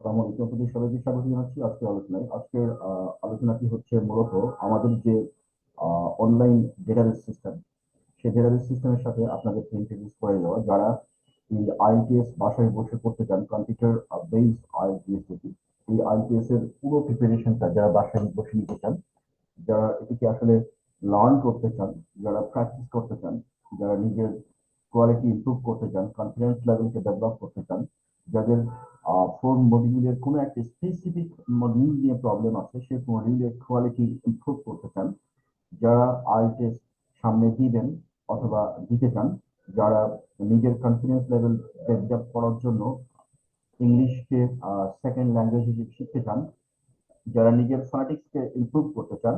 আসসালামু আলাইকুম, আপনাদের সবাইকে স্বাগত জানাচ্ছি আজকের আলোচনায়। আজকের আলোচনাটি হচ্ছে মূলত আমাদের যে অনলাইন ডেটাবেস সিস্টেম, সেই ডেটাবেস সিস্টেমের সাথে আপনাদেরকে ইন্ট্রোডিউস করে দেওয়া। যারা এই আইএলটিএস বাসায় বসে করতে চান, কম্পিউটার বেসড আইএলটিএস যেটি, এই আইএলটিএস এর পুরো প্রিপারেশনটা যারা বাসায় বসে নিতে চান, যারা এটিকে আসলে লার্ন করতে চান, যারা প্র্যাকটিস করতে চান, যারা নিজের কোয়ালিটি ইমপ্রুভ করতে চান, কনফিডেন্স লেভেলকে ডেভেলপ করতে চান, যাদের ফোন মডিউলের কোনো একটা স্পেসিফিক মডিউল নিয়ে প্রবলেম আছে, সেই মডিউলের কোয়ালিটি ইমপ্রুভ করতে চান, যারা আইএলটিএস সামনে দিবেন অথবা দিতে চান, যারা নিজের কনফিডেন্স লেভেল ডেভেলপ করার জন্য ইংলিশকে সেকেন্ড ল্যাঙ্গুয়েজ হিসেবে শিখতে চান, যারা নিজের ফনেটিক্সকে ইমপ্রুভ করতে চান,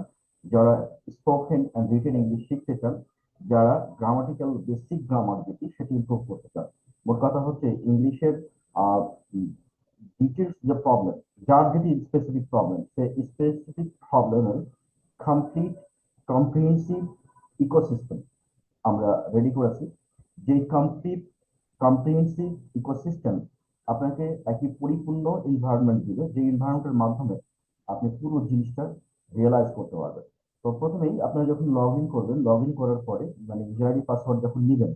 যারা স্পোকেন অ্যান্ড রিটেন ইংলিশ শিখতে চান, যারা গ্রামাটিক্যাল বেসিক গ্রামার যেটি সেটি ইমপ্রুভ করতে চান। মোট কথা হচ্ছে ইংলিশের ডিটেলস যে প্রবলেম, যার যেটি স্পেসিফিক প্রবলেম, সেই স্পেসিফিক প্রবলেমের কমপ্লিট কম্প্রিহেন্সিভ ইকোসিস্টেম আমরা রেডি করেছি। যে কমপ্লিট কম্প্রিহেন্সিভ ইকোসিস্টেম আপনাকে একটি পরিপূর্ণ এনভায়রনমেন্ট দিবে, যে এনভায়রনমেন্টের মাধ্যমে আপনি পুরো জিনিসটা রিয়েলাইজ করতে পারবেন। তো প্রথমেই আপনারা যখন লগ ইন করবেন, লগ ইন করার পরে মানে ইউজার আইডি পাসওয়ার্ড যখন নেবেন,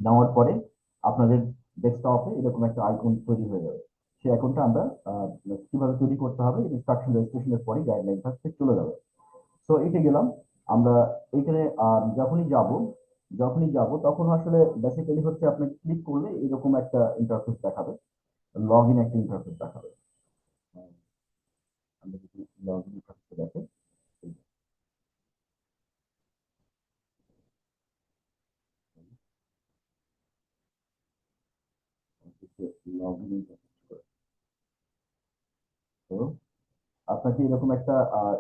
নেওয়ার পরে আপনাদের ডেস্কটপে এরকম একটা আইকন তৈরি হয়ে যাবে। সেই আইকনটা আমরা কিভাবে তৈরি করতে হবে ইনস্ট্রাকশন রেজিস্ট্রেশনের পরে গাইডলাইন থাকতে চলে যাবে। তো এটা গেলাম আমরা এইখানে। যখনই যাব তখন আসলে বেসিক্যালি হচ্ছে আপনাকে ক্লিক করলে এরকম একটা ইন্টারফেস দেখাবে, লগ ইন একটা ইন্টারফেস দেখাবে। আহ, আমরা যদি লগ ইন ইন্টারফেস দেখে, লগ ইন ইন্টারফেস, তো আপনাকে এরকম একটা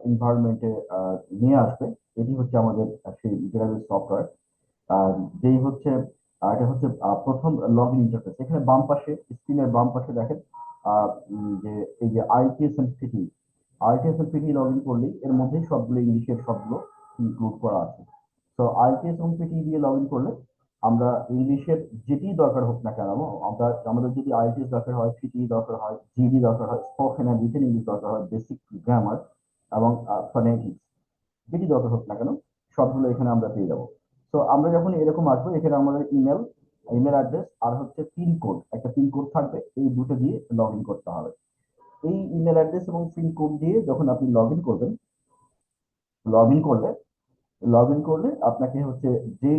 এনভায়রনমেন্টে নিয়ে আসবে। এটি হচ্ছে আমাদের সেই ডেটাবেস সফটওয়্যার। আর যেই হচ্ছে এটা হচ্ছে প্রথম লগ ইন ইন্টারফেস। এখানে বাম পাশে, স্ক্রিনের বাম পাশে দেখেন যে এই যে ITS and PT, ITS and PT log in করলেই এর মধ্যে সবগুলো ইংলিশের শব্দ ইনক্লুড করা আছে। তো আইটিএস এবং পিটি দিয়ে লগ ইন করলে আমরা ইংলিশের যেটি দরকার হোক না কেন, আমরা আমাদের যদি আইটিএস দরকার হয়, পিটি দরকার হয়, জিডি দরকার হয়, স্পোকেন এন্ড রিটেন ইংলিশ দরকার হয়, বেসিক গ্রামার এবং ফনেটিক্স, যেটি দরকার হোক না কেন সবগুলো এখানে আমরা পেয়ে যাবো। তো আমরা যখন এরকম আসবো, এখানে আমাদের ইমেল, ইমেল অ্যাড্রেস আর হচ্ছে পিন কোড, একটা পিন কোড থাকবে, এই দুটো দিয়ে লগ ইন করতে হবে। এই ইমেল অ্যাড্রেস এবং পিন কোড দিয়ে যখন আপনি লগ ইন করবেন, লগ ইন করলে লগ ইন করলে আপনাকে হচ্ছে যে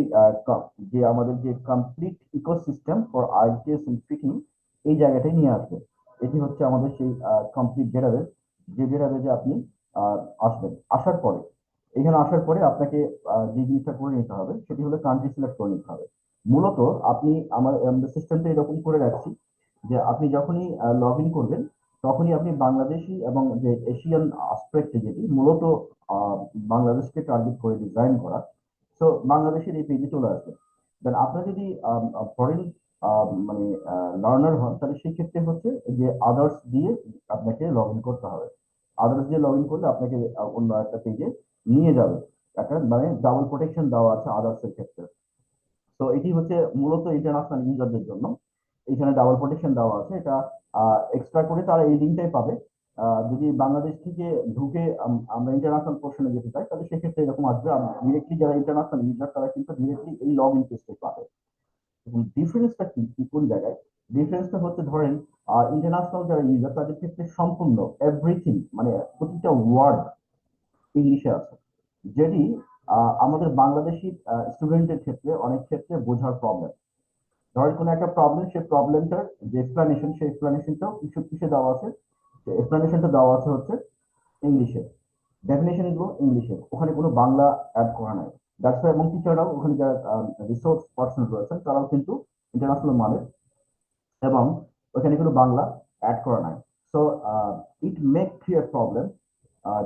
যে আমাদের যে complete ecosystem for ITS and fitting, এই জায়গাটায় নিয়ে আসবে। এটি হচ্ছে আমাদের সেই কমপ্লিট ডেটাবেস, যে ডেটাবেসে আপনি আসবেন। আসার পরে, এখানে আসার পরে আপনাকে যে জিনিসটা করে নিতে হবে সেটি হলো কান্ট্রি সিলেক্ট করে নিতে হবে। মূলত আপনি আমাদের সিস্টেমটা এরকম করে রাখছি যে আপনি যখনই লগ ইন করবেন, তখনই আপনি বাংলাদেশি এবং যে এশিয়ান আসপেক্ট যেটি মূলত আহ, বাংলাদেশকে টার্গেট করে ডিজাইন করা, তো বাংলাদেশের এই পেজে চলে আসবে। দেন আপনার যদি ফরেন মানে লার্নার হন, তাহলে সেই ক্ষেত্রে হচ্ছে যে আদার্স দিয়ে আপনাকে লগ ইন করতে হবে। আদার্স দিয়ে লগ ইন করলে আপনাকে অন্য একটা পেজে নিয়ে যাবে। একটা মানে ডাবল প্রোটেকশন দেওয়া আছে আদার্স এর ক্ষেত্রে। তো এটি হচ্ছে মূলত ইন্টারন্যাশনাল ইউজারদের জন্য। এখানে ডাবল প্রোটেকশন দেওয়া আছে, এটা এক্সট্রা করে তারা এই লিঙ্কটাই পাবে। যদি বাংলাদেশ থেকে ঢুকে আমরা ইন্টারন্যাশনাল পোর্শনে যেতে চাই, তাহলে সেক্ষেত্রে এরকম আসবে। আর ডিরেক্টলি যারা ইন্টারন্যাশনাল ইউজার তারা কিন্তু ডিরেক্টলি এই লগ ইন পেজটাই পাবে। এবং ডিফারেন্সটা কি কি কোন জায়গায়? ডিফারেন্সটা হচ্ছে ধরেন ইন্টারন্যাশনাল যারা ইউজার তাদের ক্ষেত্রে সম্পূর্ণ এভরিথিং মানে প্রতিটা ওয়ার্ড ইংলিশে আছে, যেটি আমাদের বাংলাদেশি স্টুডেন্টের ক্ষেত্রে অনেক ক্ষেত্রে বোঝার প্রবলেম। ধরেন কোনো একটা প্রবলেম, সেই প্রবলেমটার যে এক্সপ্লানেশন, সেই এক্সপ্লানেশনটাও কিছু কিসে দেওয়া আছে, এক্সপ্লানেশনটা দেওয়া আছে হচ্ছে ইংলিশে, ডেফিনেশন গুলো ইংলিশে, ওখানে কোনো বাংলা অ্যাড করা নাই। দ্যাটস এবং টিচাররাও ওখানে যারা রিসোর্স পার্সন রয়েছেন তারাও কিন্তু ইন্টারন্যাশনাল মানের, এবং ওখানে কোনো বাংলা অ্যাড করা নাই। So it make create problem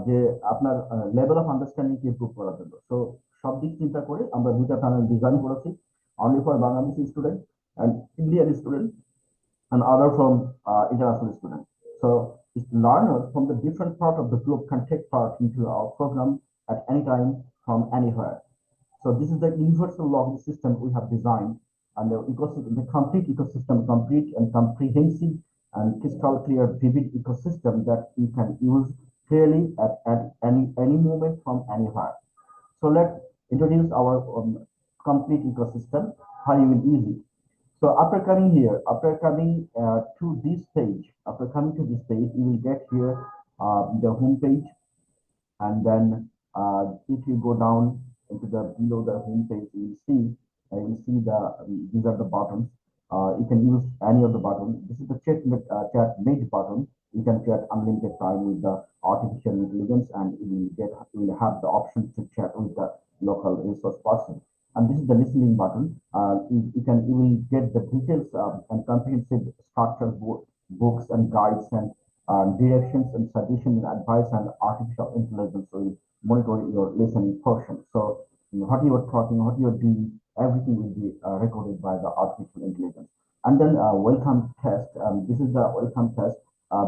যে আপনার লেভেল অফ আন্ডারস্ট্যান্ডিং ইমপ্রুভ করার জন্য। সো সব দিক চিন্তা করে আমরা দুইটা প্যানেল ডিজাইন করেছি, only for Bangladeshi student and Indian student and other from international students. So learners from the different part of the globe can take part into our program at any time from anywhere. So this is the universal login system we have designed, and the ecosystem, the complete ecosystem, complete and comprehensive and crystal clear, vivid ecosystem that you can use clearly at any moment from anywhere. So let's introduce our complete ecosystem, how you will use it. So after coming here, after coming to this page, you will get here the home page, and then if you go down into the below the home page, you will see the these are the buttons. You can use any of the buttons. This is the chat mate button. You can create unlimited time with the artificial intelligence, and you will have the option to chat with the local resource person. And this is the listening button. You will get the details and comprehensive structured books and guides and directions and suggestions and advice, and artificial intelligence will monitor your listening portion. So what you are talking, what you are doing, everything will be recorded by the artificial intelligence. And then welcome test. This is the welcome test.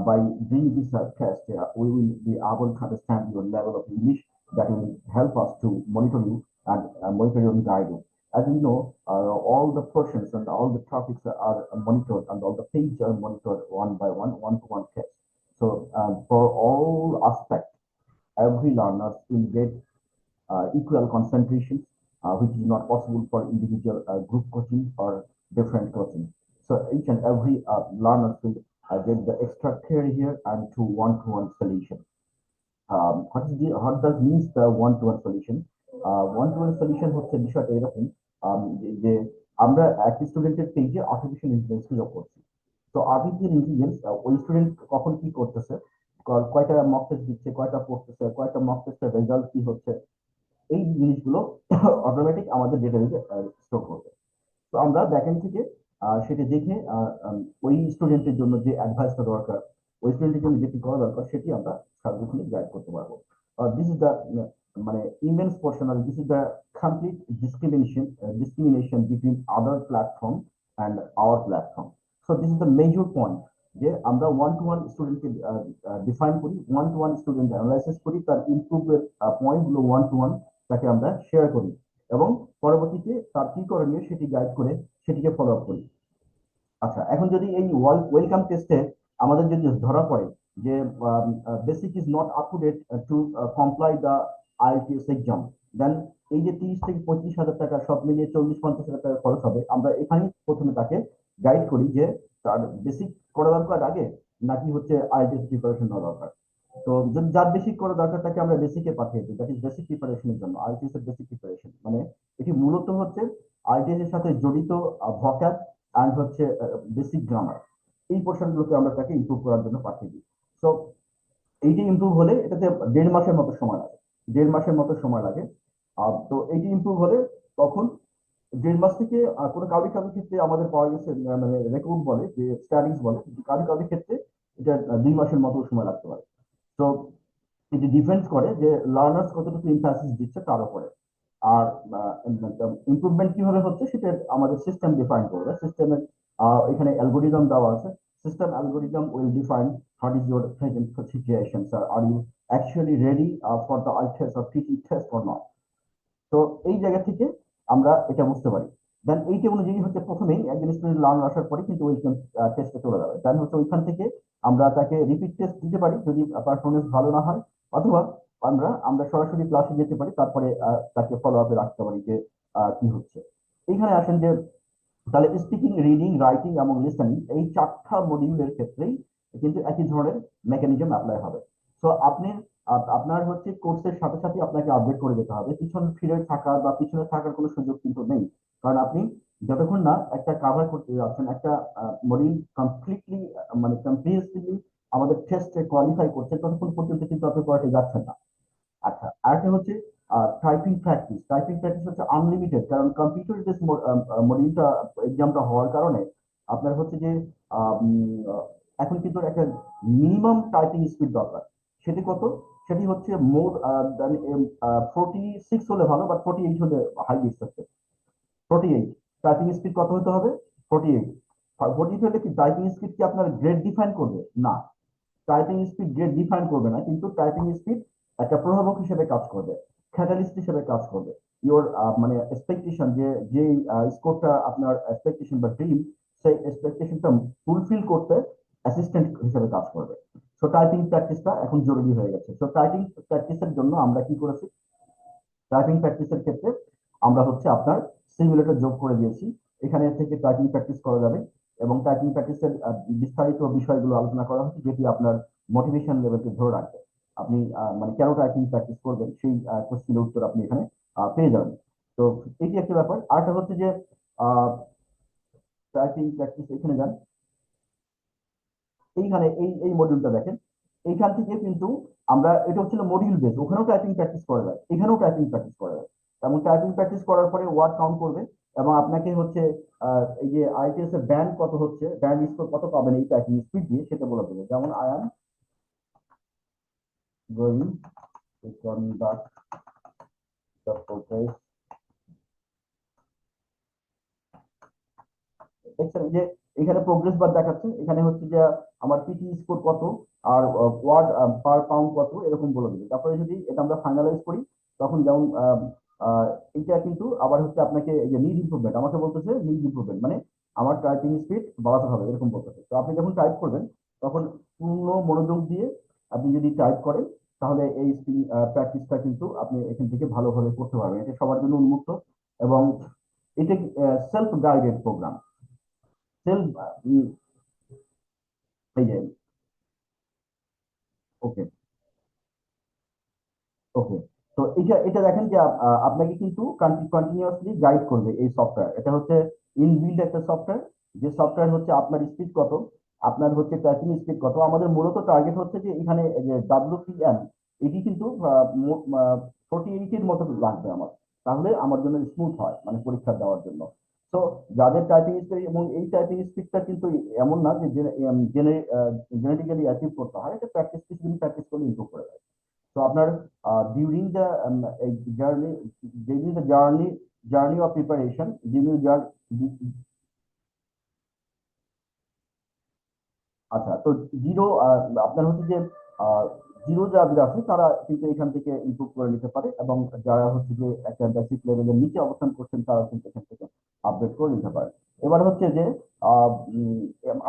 By doing this test, we will be able to understand your level of English. That will help us to monitor you and monitor you and guide you. As we know, all the portions and all the topics are monitored, and all the pages are monitored one by one to one test. So for all aspects, every learner will get equal concentration, which is not possible for individual group coaching or different coaching. So each and every learner will get the extra care here and to one-to-one solution. What does means the one-to-one solution? One-to-one solution হচ্ছে বিষয়টা এরকম যে আমরা একটি স্টুডেন্টের পেজে artificial intelligence যোগ করছি। তো আর্টিফিশিয়াল ইন্টেলিজেন্স ওই স্টুডেন্ট কখন কি করতেছে, কয়টা মক টেস্ট দিচ্ছে, কয়টা পড়তেছে, কয়টা মক টেস্টের রেজাল্ট কি হচ্ছে, এই জিনিসগুলো অটোমেটিক আমাদের ডেটাবেজে স্টোর করবে। তো আমরা ব্যাকএন্ড থেকে সেটা দেখে ওই স্টুডেন্টের জন্য যে অ্যাডভাইসটা দরকার, ওই স্টুডেন্টের জন্য যেটি করা দরকার, সেটি আমরা সার্ভিসিংয়ে গাইড করতে পারবো। দিস ইজ দ্য মানে ইমেন্স পোর্শন, আর this is the complete discrimination between other platform and our platform. So this is the major point, যে আমরা ওয়ান টু ওয়ান স্টুডেন্টকে ডিফাইন করি, one to one student analysis করি, তার ইমপ্রুভের পয়েন্টগুলো one to one তাকে আমরা শেয়ার করি, এবং পরবর্তীতে তার কি করণীয় সেটি গাইড করে সেটিকে ফলো আপ করি। আচ্ছা, এখন যদি এই ওয়েলকাম টেস্টে আমাদের যদি ধরা পড়ে যে basic is not up to date to comply the IELTS exam, then এই যে 30 থেকে 35 হাজার টাকা সব মিলিয়ে 40-50 হাজার টাকা খরচ হবে, আমরা এখানেই প্রথমে তাকে গাইড করি যে তার বেসিক করা দরকার আগে, নাকি হচ্ছে আইএলটিএস প্রিপারেশন নেওয়া দরকার। তো যদি যার বেসিক করা দরকার তাকে আমরা বেসিকে পাঠিয়ে দিই, দ্যাট ইজ বেসিক প্রিপারেশনের জন্য। আইএলটিএস এর বেসিক প্রিপারেশন মানে এটি মূলত হচ্ছে আইএলটিএস এর সাথে জড়িত ভোকাব অ্যান্ড হচ্ছে বেসিক গ্রামার, এই পোর্শনগুলোকে আমরা তাকে ইমপ্রুভ করার জন্য পাঠিয়ে দিই। সো এইটি ইমপ্রুভ হলে এটাতে 1.5 মাসের মতো সময় লাগে, 1.5 মাসের মতো সময় লাগে। তো এইটি ইমপ্রুভ হলে তখন 1.5 মাস থেকে কোনো কাউরি ক্ষেত্রে আমাদের পাওয়া গেছে, মানে রেকর্ড বলে যে স্টাডিজ বলে কাউরি ক্ষেত্রে এটা 2 মাসের মতো সময় লাগতে পারে। তো এটি ডিপেন্ড করে যে লার্নার্স কতটুকু এমফাসিস দিচ্ছে তার উপরে। আর ইমপ্রুভমেন্ট কিভাবে হচ্ছে সেটা আমাদের সিস্টেম ডিফাইন করবে। সিস্টেমের এখানে অ্যালগোরিদম দেওয়া আছে। System algorithm will define what is your present situation, sir, are you actually ready for the I test or PT test or not. তো এই জায়গা থেকে আমরা এটা বুঝতে পারি। দেন এইটা অনুযায়ী হচ্ছে প্রথমেই একজন স্টুডেন্ট লার্নার আসার পরে কিন্তু ওই টেস্টে চলে যাবে। দেন হচ্ছে ওইখান থেকে আমরা তাকে রিপিট টেস্ট দিতে পারি যদি পারফরমেন্স ভালো না হয়, অথবা আমরা সরাসরি ক্লাসে যেতে পারি, তারপরে তাকে ফলো আপে রাখতে পারি যে কি হচ্ছে। এইখানে আসেন যে তাহলে স্পিকিং, রিডিং, রাইটিং এবং লিসেনিং এই 4টা মডিউলের ক্ষেত্রেই কিন্তু একই ধরনের মেকানিজম অ্যাপ্লাই হবে। সো আপনার হচ্ছে কোর্সের সাথে সাথে আপনাকে আপডেট করে যেতে হবে। পিছনে ফিরে থাকা বা পিছনে থাকার কোনো সুযোগ কিন্তু নেই, কারণ আপনি যতক্ষণ না একটা কাভার করতে যাচ্ছেন, একটা মডিউল কমপ্লিটলি মানে কম্প্রিহেন্সিভলি আমাদের টেস্টে কোয়ালিফাই করছেন, ততক্ষণ পর্যন্ত কিন্তু আপনি পড়াতে যাচ্ছেন না। আচ্ছা, আরেকটা হচ্ছে টাইপিং প্র্যাকটিস। টাইপিং প্র্যাকটিস হচ্ছে আনলিমিটেড, কারণ কম্পিউটার বেস মডিউলটা এক্সামটা হওয়ার কারণে আপনার হচ্ছে যে এখন কিন্তু একটা মিনিমাম টাইপিং স্পিড দরকার। সেটি কত? সেটি হচ্ছে মোর দেন 46 হলে ভালো, বাট 48 হলে হাইলি এক্সপেক্টেড। 48 টাইপিং স্পিড কত হতে হবে? 48। 48 হলে কি টাইপিং স্পিড কি আপনার গ্রেড ডিফাইন করবে? না, টাইপিং স্পিড গ্রেড ডিফাইন করবে না, কিন্তু টাইপিং স্পিড একটা প্রভাবক হিসেবে কাজ করবে, ক্যাটালিস্ট হিসেবে কাজ করবে। ইওর মানে এক্সপেকটেশন, যে স্কোরটা আপনার এক্সপেকটেশন বা ড্রিম, সেই এক্সপেকটেশনটা ফুলফিল করতে অ্যাসিস্ট্যান্ট হিসেবে কাজ করবে। সো টাইপিং প্র্যাকটিসটা এখন জরুরি হয়ে গেছে। সো টাইপিং প্র্যাকটিসের জন্য আমরা কি করেছি, টাইপিং প্র্যাকটিসের ক্ষেত্রে আমরা হচ্ছে আপনার সিমুলেটর যোগ করে দিয়েছি। এখানে থেকে টাইপিং প্র্যাকটিস করা যাবে এবং টাইপিং প্র্যাকটিসের বিস্তারিত বিষয়গুলো আলোচনা করা হচ্ছে, যেটি আপনার মোটিভেশন লেভেলকে ধরে রাখবে। আপনি মানে কেন টাইপিং প্র্যাকটিস করবেন সেই কোশ্চেনের উত্তর আপনি এখানে পেয়ে যাবেন। তো এটি একটা ব্যাপার। আরেকটা হচ্ছে যে টাইপিং প্র্যাকটিস এখানে যান, এইখানে এই এই মডিউলটা দেখেন। এইখান থেকে কিন্তু আমরা, এটা হচ্ছিল মডিউল বেস, ওখানেও টাইপিং প্র্যাকটিস করা যায়, এখানেও টাইপিং প্র্যাকটিস করা যায়। এবং টাইপিং প্র্যাকটিস করার পরে ওয়ার্ড কাউন্ট করবে এবং আপনাকে হচ্ছে এই যে আইটিএস এর ব্যান্ড কত হচ্ছে, ব্যান্ড স্কোর কত পাবেন এই টাইপিং স্পিড দিয়ে, সেটা বলে দেবে। যেমন I am going to conduct the progress. দেখছেন যে এখানে প্রোগ্রেস বার দেখাচ্ছে, এখানে হচ্ছে যে আমার পিটি স্কোর কত আর ওয়ার্ড পার পাউন্ড কত, এরকম বলে দেবে। তারপরে যদি এটা আমরা ফাইনালাইজ করি, তখন যেমন এটা কিন্তু আবার হচ্ছে আপনাকে এই যে নিড ইমপ্রুভমেন্ট, আমাকে বলতেছে নিড ইমপ্রুভমেন্ট মানে আমার টাইপিং স্পিড বাড়াতে হবে, এরকম বলতেছে। তো আপনি যখন টাইপ করবেন তখন পূর্ণ মনোযোগ দিয়ে আপনি যদি টাইপ করেন, তাহলে এই প্র্যাকটিসটা কিন্তু আপনি এখান থেকে ভালোভাবে করতে পারবেন। এটা সবার জন্য উন্মুক্ত এবং এটা সেলফ গাইডেড প্রোগ্রাম। সেলফ, এই যে, ওকে, ওকে। তো এটা এটা দেখেন যে আপনাকে কিন্তু কন্টিনিউয়াসলি গাইড করবে এই সফটওয়্যার। এটা হচ্ছে ইনবিল্ড একটা সফটওয়্যার, যে সফটওয়্যার হচ্ছে আপনার স্পিড কত, আপনার হচ্ছে টাইপিং স্পিড কত। আমাদের মূলত টার্গেট হচ্ছে যে এখানে যে ডাব্লিউপিএম, এটি কিন্তু 48 এর মতো লাগবে আমার, তাহলে আমার জন্য স্মুথ হয় মানে পরীক্ষা দেওয়ার জন্য। তো যাদের টাইপিং স্পিড, এবং এই টাইপিং স্পিডটা কিন্তু এমন না যে জেনেটিক্যালি অ্যাচিভ করতে হয়, এটা প্র্যাকটিস, কিছুদিন প্র্যাকটিস করলে ইমপ্রুভ করে যায়। তো আপনার during the journey, during the journey of preparation, during আচ্ছা। তো জিরো, আপনার হচ্ছে যে জিরো যাদের আছে তারা কিন্তু এখান থেকে ইমপ্রুভ করে নিতে পারে, এবং যারা হচ্ছে যে একটা বেসিক লেভেলের নিচে অবস্থান করছেন তারা কিন্তু এখান থেকে আপডেট করে নিতে পারে। এবার হচ্ছে যে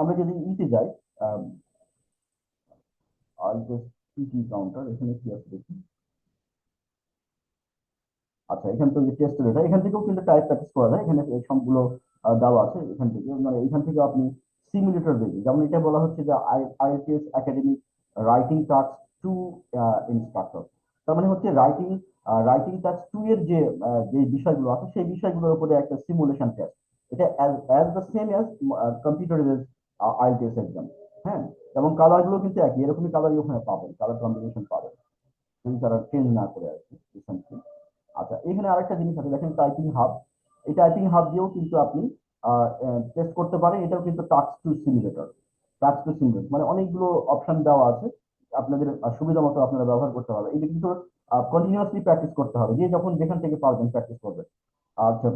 আমরা যদি ইতে যাই, আর যে পিটি কাউন্টার এখানে কি আছে দেখি। আচ্ছা, এখান থেকে টেস্ট ডেটা, এখান থেকেও কিন্তু টাইপ প্র্যাকটিস করা যায়। এখানে এই সবগুলো দেওয়া আছে। এখান থেকে মানে এখান থেকে আপনি সিমুলেটর দেবেন। যেমন এটা বলা হচ্ছে যে IELTS academic writing task two instructor. তার মানে হচ্ছে রাইটিং টাস্ক টু এর যে যে বিষয়গুলো আছে সেই বিষয়গুলোর উপরে একটা সিমুলেশন টেস্ট। এটা as the same as computer based IELTS exam. হ্যাঁ, এবং কালার গুলো কিন্তু একই, এরকমই কালারই ওখানে পাবেন, কালার কম্বিনেশন পাবেন যদি তারা চেঞ্জ না করে আর কি রিসেন্টলি। আচ্ছা, এখানে আরেকটা জিনিস আছে দেখেন, টাইপিং হাব। এই টাইপিং হাব দিয়েও কিন্তু আপনি টেস্ট করতে পারেন। এটাও কিন্তু task two simulator. Task two simulator মানে অনেকগুলো অপশন দেওয়া আছে, আপনাদের সুবিধা মতো আপনারা ব্যবহার করতে পারবেন। এটা কিন্তু কন্টিনিউয়াসলি প্র্যাকটিস করতে হবে, যে যখন যেখান থেকে পারবেন প্র্যাকটিস করবেন। আচ্ছা,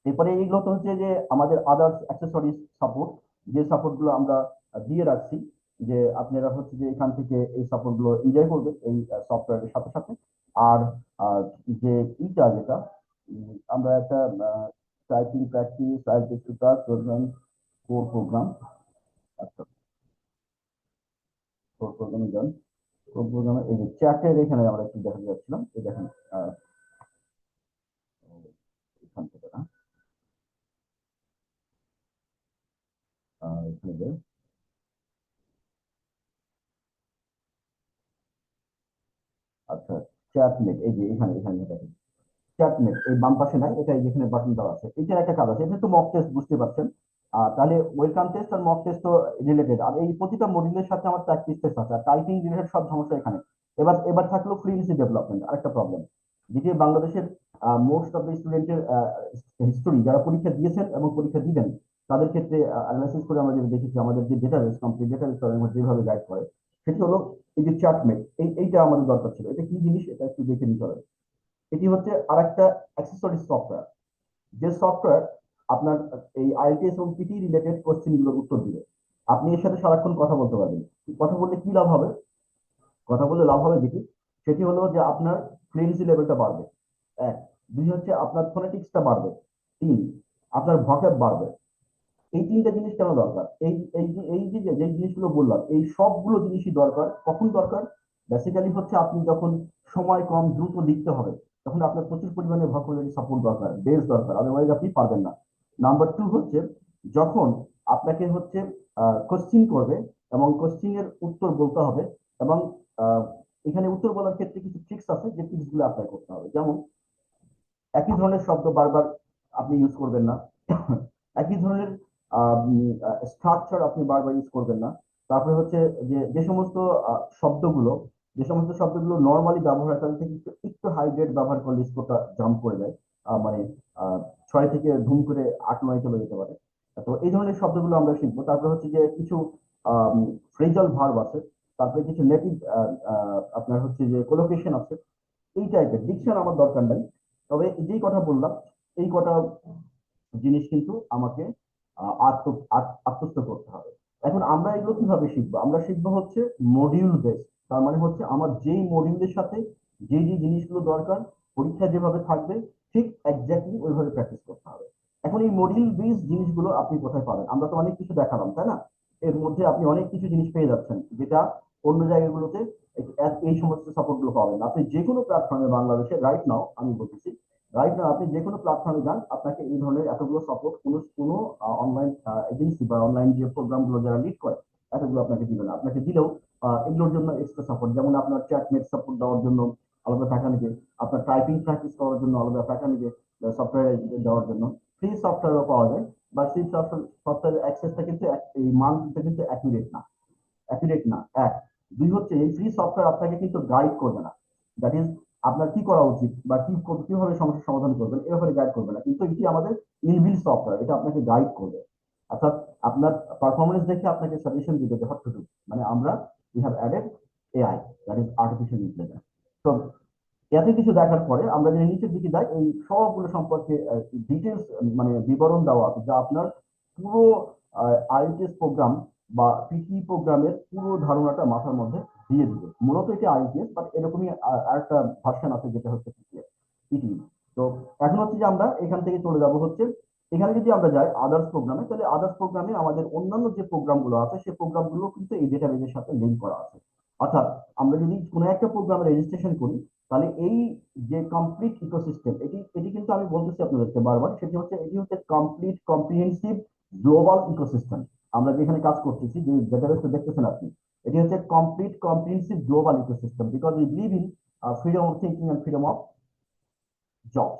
এরপরে এইগুলো তো হচ্ছে যে আমাদের আদার্স অ্যাক্সেসরিজ সাপোর্ট, যে সাপোর্ট গুলো আমরা দিয়ে রাখছি, যে আপনারা হচ্ছে যে এখান থেকে এই সাপোর্ট গুলো এনজয় করবেন এই সফটওয়্যারের সাথে সাথে। আর যে ইটা যেটা আমরা একটা typing practice, IELTS program, core program. আচ্ছা, কোর প্রোগ্রামে যান। কোর প্রোগ্রামে এই যে চ্যাটের এখানে আমরা একটু দেখা যাচ্ছিলাম, এই দেখেন আহ, এখান থেকে না, এখানে যে, আচ্ছা, চ্যাটলেট এই যে এখানে এখানে দেখেন চ্যাটমেট, এই বাম পাশে নাই, এটা এই যেখানে বাটন দেওয়া আছে, এটার একটা কাজ আছে। এটা তো মক টেস্ট, বুঝতে পারছেন। তাহলে ওয়েলকাম টেস্ট আর মক টেস্ট তো রিলেটেড, আর এই প্রতিটা মডিউলের সাথে আমার প্র্যাকটিস টেস্ট আছে, আর টাইপিং রিলেটেড সব সমস্যা এখানে। এবার এবার থাকলো ফ্লুয়েন্সি ডেভেলপমেন্ট, আরেকটা প্রবলেম। যেটি বাংলাদেশের মোস্ট অফ দ্য স্টুডেন্টের হিস্টোরি, যারা পরীক্ষা দিয়েছেন এবং পরীক্ষা দিবেন, তাদের ক্ষেত্রে অ্যানালাইসিস করে আমরা যেটা দেখেছি, আমাদের যে ডেটাবেস, কমপ্লিট ডেটাবেস যেভাবে গাইড করে, সেটি হলো এই যে চ্যাটমেট, এইটা আমাদের দরকার ছিল। এটা কি জিনিস, এটা একটু দেখে নিতে হবে। এটি হচ্ছে আরেকটা অ্যাক্সেসরি সফটওয়্যার, যে সফটওয়্যার আপনার এই আইএলটিএস এবং পিটি রিলেটেড কোশ্চেন গুলোর উত্তর দিবে। আপনি এর সাথে সারাক্ষণ কথা বলতে পারবেন। কথা বললে কি লাভ হবে? কথা বললে লাভ হবে যেটি, সেটি হলো যে আপনার ফ্লুয়েন্সি লেভেলটা বাড়বে, এক। দুই হচ্ছে আপনার ফোনেটিক্সটা বাড়বে, তিন আপনার ভকেব বাড়বে, এই তিনটা জিনিস কেন দরকার? এই যে জিনিসগুলো বললাম, এই সবগুলো জিনিসই দরকার। কখন দরকার? বেসিক্যালি হচ্ছে আপনি যখন সময় কম, দ্রুত লিখতে হবে, তখন আপনার প্রচুর পরিমাণে ভোকাবুলারি সাপোর্ট দরকার, বেস দরকার, আদারওয়াইজ আপনি পারবেন না। নাম্বার টু হচ্ছে, যখন আপনাকে হচ্ছে কোশ্চিন করবে এবং কোশ্চিন এর উত্তর বলতে হবে, এবং আহ, এখানে উত্তর বলার ক্ষেত্রে কিছু ট্রিক্স আছে, যে ট্রিক্স গুলো অ্যাপ্লাই করতে হবে। যেমন একই ধরনের শব্দ বারবার আপনি ইউজ করবেন না। একই ধরনের স্ট্রাকচার আপনি বারবার ইউজ করবেন না। তারপরে হচ্ছে যে সমস্ত শব্দগুলো, নর্মালি ব্যবহার হয় তাদের থেকে একটু একটু হাই গ্রেড ব্যবহার করলে স্কোরটা জাম্প করে যায়। মানে আহ, 6 থেকে ধুম করে 8-9 চলে যেতে পারে। তো এই ধরনের শব্দগুলো আমরা শিখবো। তারপরে হচ্ছে যে কিছু ফ্রেজাল ভার্ব আছে, তারপরে কিছু নেটিভ আপনার হচ্ছে যে কোলোকেশন আছে। এই টাইপের ডিকশন আমার দরকার নাই, তবে যেই কথা বললাম এই কটা জিনিস কিন্তু আমাকে আত্মস্থ করতে হবে। এখন আমরা এগুলো কিভাবে শিখবো? আমরা শিখবো হচ্ছে মডিউল বেস। তার মানে হচ্ছে আমার যেই মডিউলের সাথে যে যে জিনিসগুলো দরকার, পরীক্ষা যেভাবে থাকবে ঠিক এক্স্যাক্টলি ওইভাবে প্র্যাকটিস করতে হবে। এখন এই মডিউল বেস জিনিসগুলো আপনি কোথায় পাবেন? আমরা তো অনেক কিছু দেখালাম, তাই না? এর মধ্যে আপনি অনেক কিছু জিনিস পেয়ে যাচ্ছেন, যেটা অন্য জায়গাগুলোতে এই সমস্ত সাপোর্ট গুলো পাবেন না। আপনি যে কোনো প্ল্যাটফর্মে বাংলাদেশে রাইট নাও, আমি বলতেছি রাইট নাও আপনি যে কোনো প্ল্যাটফর্মে যান, আপনাকে এই ধরনের এতগুলো সাপোর্ট কোনো অনলাইন এজেন্সি বা অনলাইন যে প্রোগ্রাম গুলো যারা লিড করে, এতগুলো আপনাকে দিবে না। আপনাকে দিলেও এগুলোর জন্য এক্সট্রা সাপোর্ট, যেমন আপনার চ্যাটমেট সাপোর্ট দেওয়ার জন্য আলাদা টাকা নিবে, আপনার টাইপিং প্র্যাকটিস করার জন্য আলাদা টাকা নিবে, সফটওয়্যার দেওয়ার জন্য ফ্রি সফটওয়্যারও পাওয়া যায়। বা সেই সফটওয়্যার অ্যাক্সেসটা কিন্তু এই মানটা কিন্তু অ্যাকুরেট না। এক, দুই হচ্ছে এই ফ্রি সফটওয়্যার আপনাকে কিন্তু গাইড করবে না। দ্যাট ইজ, আপনার কি করা উচিত বা কিভাবে সমস্যার সমাধান করবেন এ ব্যাপারে গাইড করবে না, কিন্তু এটি আমাদের ইনবিল্ট সফটওয়্যার, এটা আপনাকে গাইড করবে। অর্থাৎ আপনার পারফরমেন্স দেখে আপনাকে সাজেশন দিবে যে হোয়াট টু ডু। মানে আমরা we have added AI, that is artificial intelligence. তো এত কিছু দেখার পরে আমরা যদি নিচের দিকে যাই, এই সবগুলো সম্পর্কে ডিটেলস মানে বিবরণ দেওয়া আছে, যা আপনার পুরো আইএলটিএস প্রোগ্রাম বা পিটি প্রোগ্রামের পুরো ধারণাটা মাথার মধ্যে দিয়ে দিবে। মূলত এটি আইএলটিএস, বাট এরকমই আরেকটা ভার্সন আছে যেটা হচ্ছে পিটি। তো এখন হচ্ছে যে আমরা এখান থেকে চলে যাব হচ্ছে, এখানে যদি আমরা যাই আদার্স প্রোগ্রামে, তাহলে আদার্স প্রোগ্রামে আমাদের অন্যান্য যে প্রোগ্রামগুলো আছে সেই প্রোগ্রামগুলো কিন্তু এই ডেটাবেজের সাথে লিঙ্ক করা আছে। অর্থাৎ আমরা যদি কোনো একটা প্রোগ্রামে রেজিস্ট্রেশন করি, তাহলে এই যে কমপ্লিট ইকোসিস্টেম, এটি এটি কিন্তু আমি বলতেছি আপনাদেরকে বারবার, সেটি হচ্ছে এটি হচ্ছে কমপ্লিট কম্প্রিহেন্সিভ গ্লোবাল ইকোসিস্টেম। আমরা যেখানে কাজ করতেছি, যে ডেটাবেসটা দেখতেছেন আপনি, এটি হচ্ছে complete comprehensive global ecosystem, because we live in freedom of thinking and freedom of job.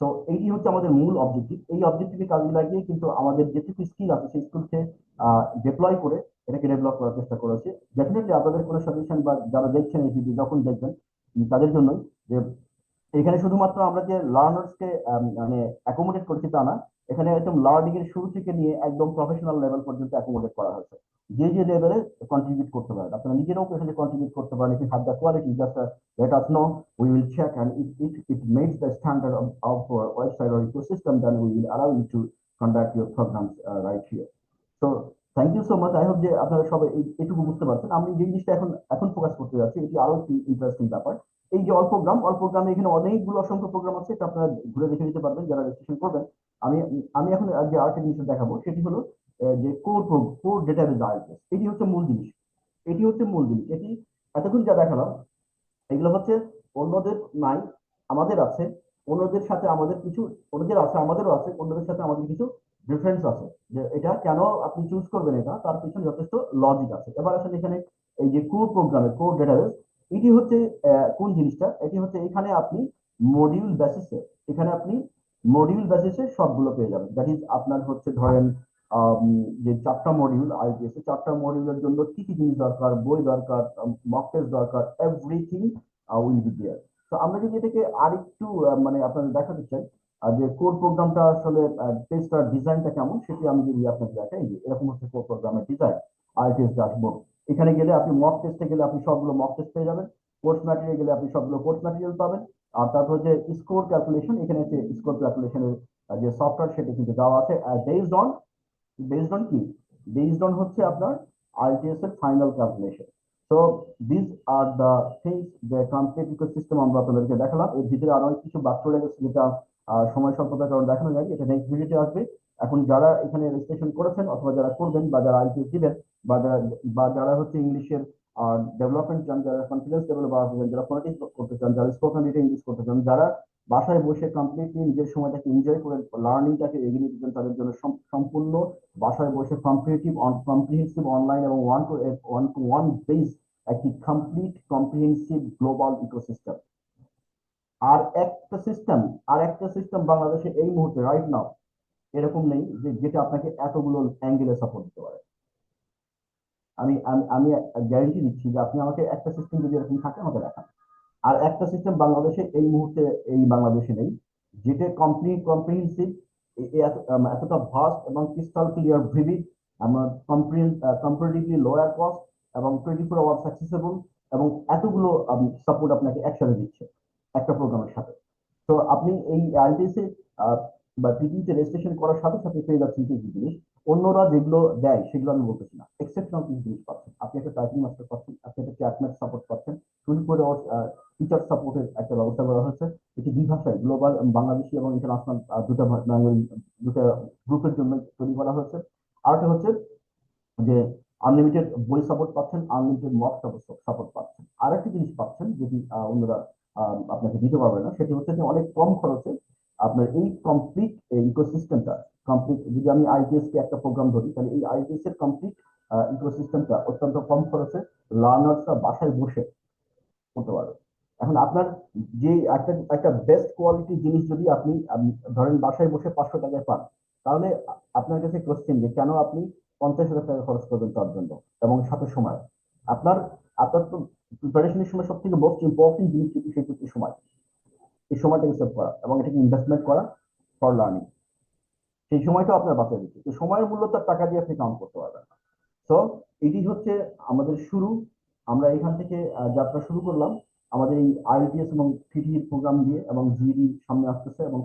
So এইটি হচ্ছে আমাদের মূল অবজেক্টিভ। এই অবজেক্টিভে কাজে লাগিয়ে কিন্তু আমাদের যেটুকু স্কিল আছে সেই স্কিলকে ডিপ্লয় করে এটাকে ডেভেলপ করার চেষ্টা করেছি। ডেফিনেটলি আপনাদের কোনো সাজেশন বা যারা দেখছেন এই ভিডিও যখন দেখবেন, তাদের জন্যই যে এখানে শুধুমাত্র আমরা যে লার্নার্স কে মানে অ্যাকোমোডেট করছি তা না, এখানে একদম লার্নিং এর শুরু থেকে নিয়ে একদম প্রফেশনাল লেভেল পর্যন্ত অ্যাকোমোডেট করা হয়েছে। যে যে লেভেলে কন্ট্রিবিউট করতে পারেন, আপনারা নিজেরাও এখানে কন্ট্রিবিউট করতে পারেন। If you have the quality, just let us know. We will check, and if it meets the standard of our website or ecosystem, then we will allow you to conduct your programs right here. So thank you so much. I hope যে আপনারা সবাই এটুকু বুঝতে পারছেন। আমি যে জিনিসটা এখন এখন ফোকাস করতে যাচ্ছি, এটি আরো একটি ইন্টারেস্টিং ব্যাপার। এই যে অল প্রোগ্রামে এখানে অনেকগুলো অসংখ্য প্রোগ্রাম আছে, এটা আপনারা ঘুরে দেখে নিতে পারবেন যারা রেজিস্ট্রেশন করবেন। আমি আমি এখন যে আরেকটা জিনিস দেখাবো, সেটি হলো যে কোর ডেটাবেজ আইএলটিএস। এটি হচ্ছে মূল জিনিস। এটি এতক্ষণ যা দেখালাম, এগুলো হচ্ছে অন্যদের নাই, আমাদের আছে। অন্যদের সাথে আমাদের কিছু, অন্যদের আছে আমাদেরও আছে, অন্যদের সাথে আমাদের কিছু ডিফারেন্স আছে। যে এটা কেন আপনি চুজ করবেন, এটা তার পিছনে যথেষ্ট লজিক আছে। এবার আসলে এখানে এই যে কোর ডেটাবেস, এটি হচ্ছে কোন জিনিসটা, এটি হচ্ছে এখানে আপনি মডিউল বেসিসে, এখানে আপনি মডিউল বেসিসে সবগুলো পেয়ে যাবেন। দ্যাট ইজ, আপনার হচ্ছে ধরেন যে 4টা মডিউল আইপিএস, 4টা মডিউলের জন্য কি কি জিনিস দরকার, বই দরকার, মক টেস্ট দরকার, এভরিথিং উইল বি দেয়ার। তো আমরা যদি এটাকে আরেকটু মানে আপনাদের দেখাতে চাই যে কোর প্রোগ্রামটা আসলে টেস্টার ডিজাইনটা কেমন, সেটি আমি যদি আপনাকে দেখাই, যে এরকম হচ্ছে কোর প্রোগ্রামের ডিজাইন। আইপিএস ড্যাশবোর্ড, এখানে গেলে আপনি মক টেস্টে গেলে আপনি সবগুলো মক টেস্ট পেয়ে যাবেন। কোর্স ম্যাটেরিয়াল গেলে আপনি সবগুলো কোর্স ম্যাটেরিয়াল পাবেন। আর তারপর হচ্ছে স্কোর ক্যালকুলেশন, এখানে হচ্ছে স্কোর ক্যালকুলেশনের যে সফটওয়্যার সেটা কিন্তু দেওয়া আছে বেসড অন কি, বেসড অন হচ্ছে আপনার আইটিএস এর final calculation. So this are the things, যে কমপ্লিট ইকোসিস্টেম আমরা আপনাদেরকে দেখালাম। এর ভিতরে আরো অনেক কিছু বাদ চলে গেছে, যেটা সময় স্বল্পতার কারণে দেখানো যায়, এটা নেক্সট ভিডিওতে আসবে। এখন যারা এখানে রেজিস্ট্রেশন করেছেন অথবা যারা করবেন বা যারা আইটিএস দিবেন বা যারা হচ্ছে ইংলিশের ডেভেলপমেন্ট চান, যারা কনফিডেন্স ডেভেলপ যারা ফোনেটিক্স করতে চান, যারা স্পোকেন রিডিং ইংলিশ করতে চান, যারা বাসায় বসে কমপ্লিটলি নিজের সময়টাকে এনজয় করে লার্নিংটাকে এগিয়ে নিতে চান, তাদের জন্য সম্পূর্ণ বাসায় বসে কম্প্রিহেন্সিভ অনলাইন এবং ওয়ান বেস একটি কমপ্লিট কম্প্রিহেন্সিভ গ্লোবাল ইকোসিস্টেম। আর আর একটা সিস্টেম বাংলাদেশে এই মুহূর্তে রাইট নাও এরকম নেই যে যেটা আপনাকে এতগুলো অ্যাঙ্গেলে সাপোর্ট দিতে পারে। আমি আমি আমি গ্যারেন্টি দিচ্ছি যে আপনি আমাকে একটা সিস্টেম যদি এরকম থাকে আমাকে দেখান। আর একটা সিস্টেম বাংলাদেশে এই মুহূর্তে এই বাংলাদেশে নেই যেটা কম্প্রিহেন্সিভ, এতটা ভাস্ট এবং ক্রিস্টাল ক্লিয়ার ভিভিড, আমার কম্পারেটিভলি লোয়ার কস্ট এবং 24 আওয়ার অ্যাক্সেসিবল, এবং এতগুলো সাপোর্ট আপনাকে একসাথে দিচ্ছে একটা প্রোগ্রামের সাথে। তো আপনি এই আইএলটিএস বা পিটিতে রেজিস্ট্রেশন করার সাথে সাথে পেয়ে যাচ্ছেন কিছু জিনিস অন্যরা যেগুলো দেয় সেগুলো আমি বলতেছি না, এক্সেপশনাল কিছু জিনিস পাচ্ছেন। আপনি একটা টাইপিং মাস্টার পাচ্ছেন, আপনি একটা চ্যাটম্যাট সাপোর্ট পাচ্ছেন, 24 আওয়ার টিচার সাপোর্টের একটা ব্যবস্থা করা হয়েছে। এটি দুই ভাষায় গ্লোবাল বাংলাদেশি এবং ইন্টারন্যাশনাল দুটা গ্রুপের জন্য তৈরি করা হয়েছে। আরেকটা হচ্ছে যে আনলিমিটেড বই সাপোর্ট পাচ্ছেন, আনলিমিটেড মক সাপোর্ট পাচ্ছেন। আরেকটা জিনিস পাচ্ছেন যেটি অন্যরা আপনাকে দিতে পারবে না, সেটি হচ্ছে যে অনেক কম খরচে আপনার এই কমপ্লিট ইকোসিস্টেমটা কমপ্লিট, যদি আমি আইটিএস কে একটা প্রোগ্রাম ধরি তাহলে এই আইটিএস এর কমপ্লিট ইকোসিস্টেমটা অত্যন্ত কম খরচে লার্নার্সরা বাসায় বসে করতে পারবে। এখন আপনার যে একটা একটা বেস্ট কোয়ালিটি জিনিস যদি আপনি ধরেন বাসায় বসে 500 টাকায় পান, তাহলে আপনার কাছে কোশ্চেন যে কেন আপনি 50,000 টাকা খরচ করবেন তার জন্য এবং সাথে সময়। আপনার আপনার তো প্রিপারেশনের সময় সব থেকে মোস্ট ইম্পর্টেন্ট জিনিস যেটি সেটি হচ্ছে সময়। এই সময়টাকে সেভ করা এবং এটাকে ইনভেস্টমেন্ট করা ফর লার্নিং, সেই সময়টা আপনার বাঁচিয়ে দিচ্ছে। তো সময়ের মূল্য তার টাকা দিয়ে আপনি কাউন্ট করতে পারবেন না। তো এটি হচ্ছে আমাদের শুরু। আমরা এখান থেকে যাত্রা শুরু করলাম আমাদের এই আইএলটিএস এবং পিটি প্রোগ্রাম দিয়ে, এবং জিডি সামনে আসতেছে এবং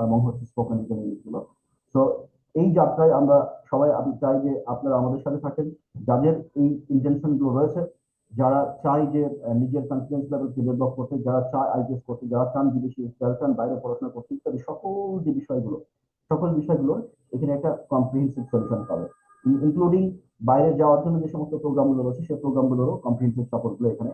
এবং হচ্ছে স্পোকেন গুলো। তো এই যাত্রায় আমরা সবাই, আমি চাই যে আপনারা আমাদের সাথে থাকেন, যাদের এই ইন্টেনশন গুলো রয়েছে, যারা চাই যে নিজের কনফিডেন্স লেভেলকে ডেভেলপ করতে, যারা চায় আইটিএস করতে, যারা চান বিদেশি, যারা চান বাইরে পড়াশোনা করতে ইত্যাদি সকল বিষয়গুলো এখানে একটা কম্প্রিহেন্সিভ সলিউশন পাবে, ইনক্লুডিং বাইরে যাওয়ার জন্য যে সমস্ত প্রোগ্রামগুলো রয়েছে সেই প্রোগ্রামগুলোরও কম্প্রিহেন্সিভ সাপোর্ট গুলো এখানে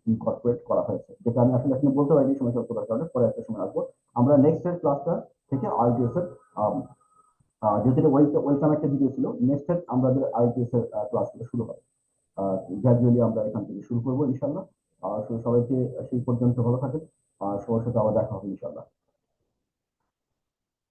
ইনকর্পোরেট করা হয়েছে, যেটা আমি আসলে এখন বলতে পারিনি সময় স্বল্পতার কারণে, পরে একটা সময় আসবো। আমরা নেক্সট এর ক্লাসটা থেকে আইটিএস এর যেহেতু ওয়েলকাম একটা ভিডিও ছিল, নেক্সট এর আমাদের আইটিএস এর ক্লাসগুলো শুরু হবে। গ্রাজুয়ালি আমরা এখান থেকে শুরু করবো ইনশাল্লাহ। সবাইকে সেই পর্যন্ত ভালো থাকেন, সবার সাথে আবার দেখা হবে ইনশাল্লাহ।